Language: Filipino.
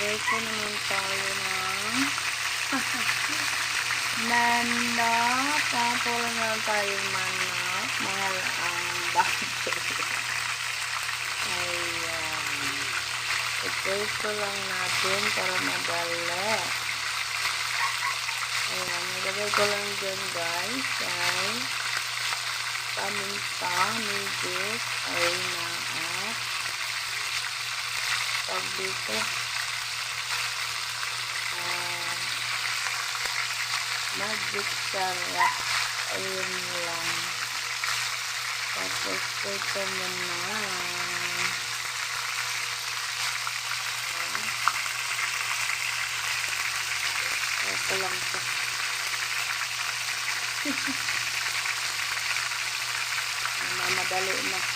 Lagay ko naman tayo ng manok. Puro na tayong manok. Mahal ang bundle. Ayan. I-play ko lang natin para madali. Ayan. Nilagay ko lang dyan guys. Ay paminta, medit, ay naat. Pag dito. Magic sarap. Ayun lang. Tapos ito muna. Ito lang ito. Mamadali na.